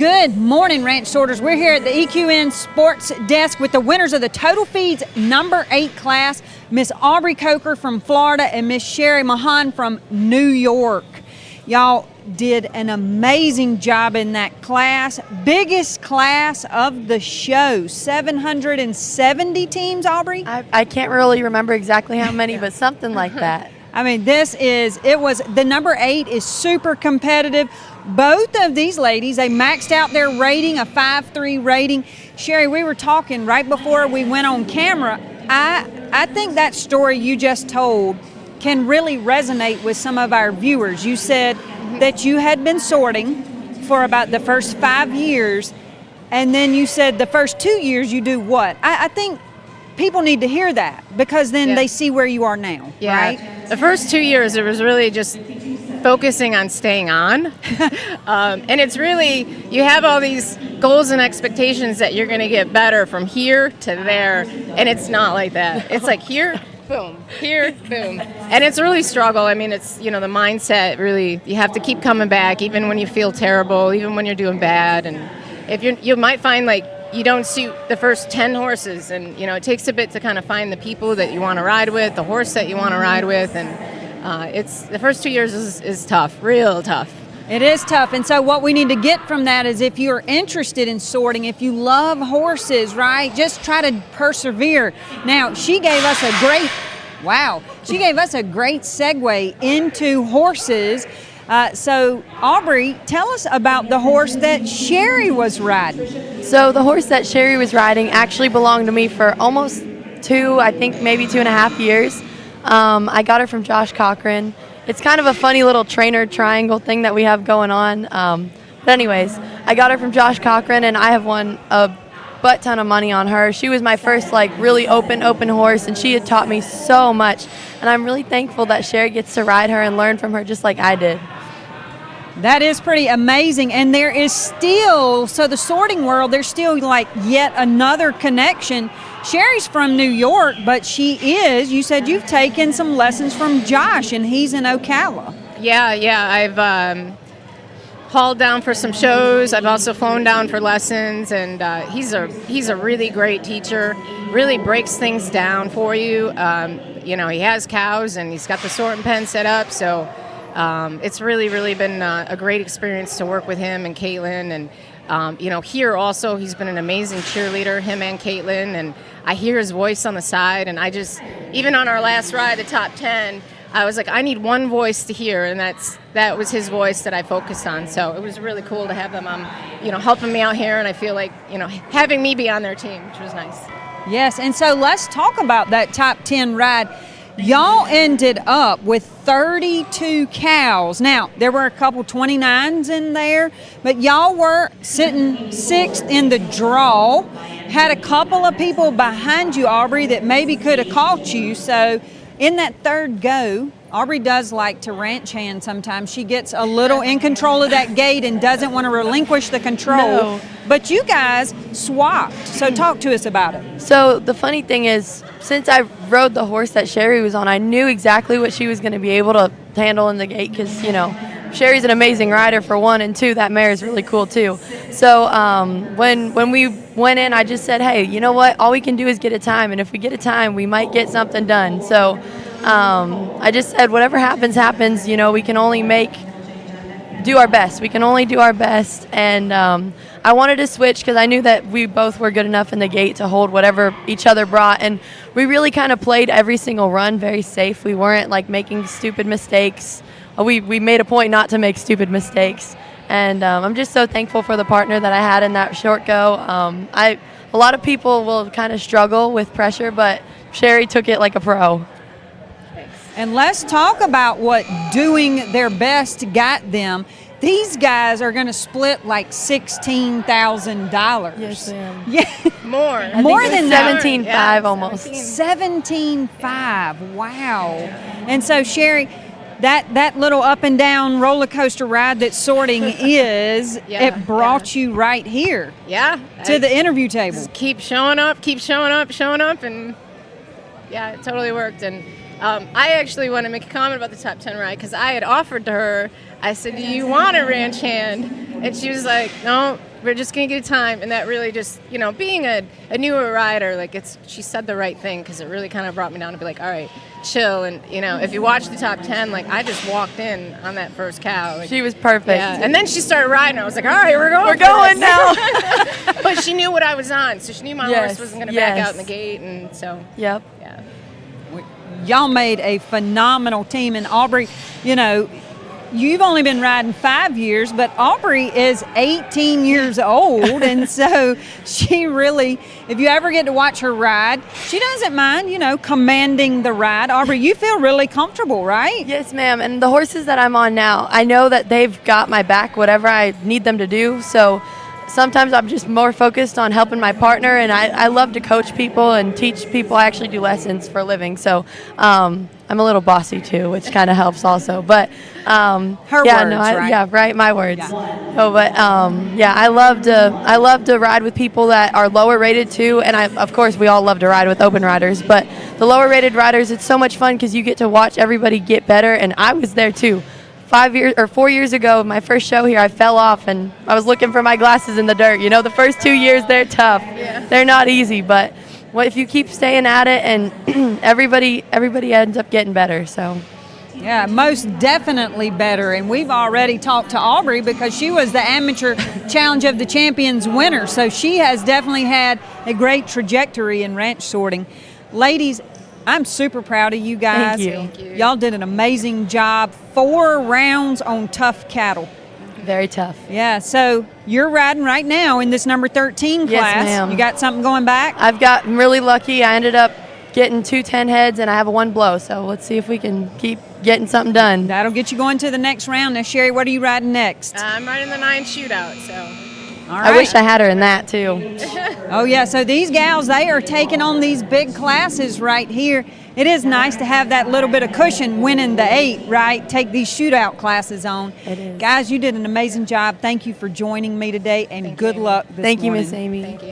Good morning, Ranch Sorters. We're here at the EQN Sports Desk with the winners of the Total Feeds number 8 class, Miss Aubree Coker from Florida and Miss Cherrie Mahon from New York. Y'all did an amazing job in that class. Biggest class of the show, 770 teams, Aubree? I can't really remember exactly how many, but something like that. I mean, the number 8 is super competitive. Both of these ladies, they maxed out their rating, a 5.3 rating. Cherrie, we were talking right before we went on camera. I think that story you just told can really resonate with some of our viewers. You said that you had been sorting for about the first 5 years, and then you said the first 2 years you do what? I think people need to hear that because then they see where you are now, right? The first 2 years, it was really just focusing on staying on. And it's really, you have all these goals and expectations that you're going to get better from here to there, and it's not like that. It's like here, boom, here, boom. And it's really struggle. I mean, it's, the mindset really, you have to keep coming back even when you feel terrible, even when you're doing bad. And if you might find like you don't suit the first 10 horses, and it takes a bit to kind of find the people that you want to ride with, the horse that you want to ride with, and it's the first 2 years is tough, real tough. It is tough, and so what we need to get from that is if you're interested in sorting, if you love horses, right, just try to persevere. Now, she gave us a great segue into horses. So, Aubree, tell us about the horse that Cherrie was riding. So the horse that Cherrie was riding actually belonged to me for almost maybe 2.5 years. I got her from Josh Cochran. It's kind of a funny little trainer triangle thing that we have going on. But anyways, I got her from Josh Cochran, and I have won a butt ton of money on her. She was my first really open horse, and she had taught me so much. And I'm really thankful that Cherrie gets to ride her and learn from her just like I did. That is pretty amazing, and there is still, so the sorting world, there's still yet another connection. Cherrie's from New York, but you said you've taken some lessons from Josh, and he's in Ocala. Yeah, I've hauled down for some shows. I've also flown down for lessons, and he's a really great teacher, really breaks things down for you. He has cows, and he's got the sorting pen set up, so it's really been a great experience to work with him and Caitlin. And here also he's been an amazing cheerleader, him and Caitlin, and I hear his voice on the side, and even on our last ride, the top 10, I was like, I need one voice to hear, and that was his voice that I focused on. So it was really cool to have them helping me out here, and I feel like having me be on their team, which was nice. Yes, and so let's talk about that top 10 ride. Y'all ended up with 32 cows. Now, there were a couple 29s in there, but y'all were sitting 6th in the draw. Had a couple of people behind you, Aubree, that maybe could have caught you. So in that third go, Aubree does like to ranch hand sometimes. She gets a little in control of that gate and doesn't want to relinquish the control. No. But you guys swapped. So talk to us about it. So the funny thing is, since I rode the horse that Cherrie was on, I knew exactly what she was going to be able to handle in the gate because, Cherrie's an amazing rider for one, and two, that mare is really cool too. So when we went in, I just said, hey, you know what? All we can do is get a time, and if we get a time, we might get something done. So I just said, whatever happens, happens. We can only do our best. We can only do our best, and I wanted to switch because I knew that we both were good enough in the gate to hold whatever each other brought, and we really kind of played every single run very safe. We weren't making stupid mistakes. We made a point not to make stupid mistakes, and I'm just so thankful for the partner that I had in that short go. A lot of people will kind of struggle with pressure, but Cherrie took it like a pro. And let's talk about what doing their best got them. These guys are going to split $16,000. Yes, ma'am. Yeah, More than that. 17.5 almost. 17.5. Wow. And so, Cherrie, that little up and down roller coaster ride that sorting is, it brought you right here. Yeah. To the interview table. Just keep showing up, and it totally worked. And I actually want to make a comment about the top 10 ride because I had offered to her, I said, do you want a ranch hand? And she was like, no, we're just gonna get a time, and that really just, you know, being a newer rider, like she said the right thing, because it really kind of brought me down to be like, all right, chill, and you know, if you watch the top 10, like I just walked in on that first cow. Like, she was perfect. Yeah, and then she started riding. I was like, all right, we're going now. But she knew what I was on, so she knew my horse wasn't gonna back out in the gate, and so yep. Yeah. Y'all made a phenomenal team, and Aubree, you know, you've only been riding 5 years, but Aubree is 18 years old, and so she really, if you ever get to watch her ride, she doesn't mind, you know, commanding the ride. Aubree, you feel really comfortable, right? Yes, ma'am. And the horses that I'm on now, I know that they've got my back, whatever I need them to do. So sometimes I'm just more focused on helping my partner, and I love to coach people and teach people. I actually do lessons for a living, so I'm a little bossy too, which kind of helps also. But her yeah, words, right? Yeah, right, my words. Yeah. Oh, but yeah, I love to ride with people that are lower rated too, and of course we all love to ride with open riders, but the lower rated riders, it's so much fun because you get to watch everybody get better, and I was there too. 4 years ago, my first show here, I fell off and I was looking for my glasses in the dirt. You know, the first 2 years, they're tough. Yeah. They're not easy, but if you keep staying at it, and everybody ends up getting better. So. Yeah, most definitely better. And we've already talked to Aubree because she was the Amateur Challenge of the Champions winner. So she has definitely had a great trajectory in ranch sorting. Ladies, I'm super proud of you guys. Thank you. Thank you. Y'all did an amazing job. 4 rounds on tough cattle. Very tough. Yeah, so you're riding right now in this number 13 class. Yes, ma'am. You got something going back? I'm really lucky. I ended up getting 2 10 heads, and I have a 1 blow. So let's see if we can keep getting something done. That'll get you going to the next round. Now, Cherrie, what are you riding next? I'm riding the 9 shootout, so. All right. I wish I had her in that too. Oh, yeah. So these gals, they are taking on these big classes right here. It is nice to have that little bit of cushion winning the 8, right? Take these shootout classes on. It is. Guys, you did an amazing job. Thank you for joining me today, and good luck this Thank you, morning. Miss Amy. Thank you.